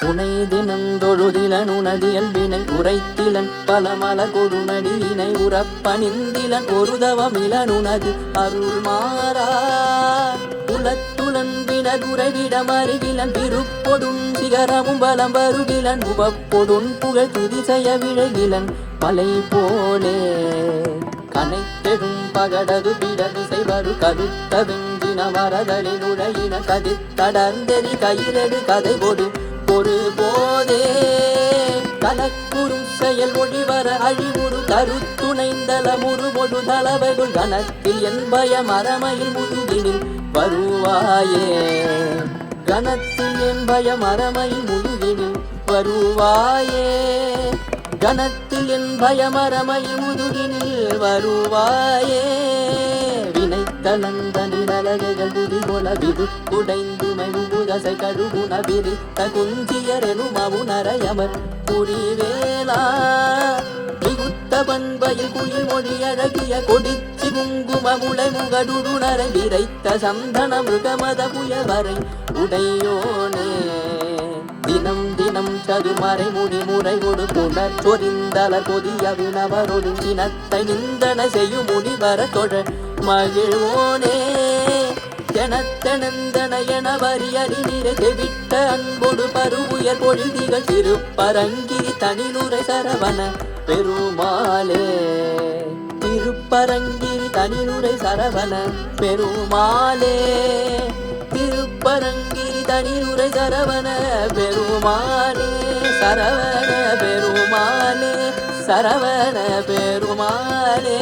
உனை தினம் தொழுதிலன் உனதியல் வினை உரைத்திலன் பலமல கொடுநடியினை உறப்பணிந்திலன் ஒரு தவமிலன் உனது அருள் மாறா உலத்துலன் வினகுறைவிடம் அருகிலன் திருப்பொடும் சிகரமும் பலம் வருகிலன் உவப்பொடுன் புகழ் துதிசெய விழகிலன் பலை போலே கனைத்தெடும் பகடது பிடவிசை வரு கருத்த வெஞ்சின மரதலின் உழையின கதித்தடர்ந்தெறி கயிறெடு கதை கொடு ஒரு போதே கலக்குறும் செயல் ஒழிவர அழிவுறு கருத்துணைந்தல முறுபொடு தளவைகுள் கணத்தில் என் பயம் அறமையில் முதுகினில் வருவாயே கணத்தில் என் பயம் அறமையில் முதுகினில் வருவாயே கணத்தில் என் பயம் அறமையில் முதுகினில் வருவாயே வினைத்தளந்த நிழலகைகள் புதிகொல விது குடைந்து மெழுகுதசை கழுகுண விரித்த குஞ்சியரெனும் அவுணரையமர் புரிவேலா மிகுத்த பண்பையில் குயில் மொழி அழகிய கொடிச்சி குங்கும முளை முகடுணரை விரைத்த சந்தன மிருகமத புயவரை உடையோனே தினம் தினம் சதுமறை முடி முறை கொடு புனர் சொரிந்தலர் கொதிய வினவரொடு சினத்தை நிந்தன செய்யும் முனிவர தொழ மகிழ்வோனே தெனத்தெனந்தன என வரியறி நிறை தெவிட்ட அன்பொடு பருவுயர் பொழுதிகள் திருப்பரங்கிரி தனிலுரை சரவண பெருமாளே திருப்பரங்கிரி தனிலுரை சரவண பெருமாளே திருப்பரங்கிரி தனிலுரை சரவண பெருமாளே சரவண பெருமாளே சரவண பெருமாளே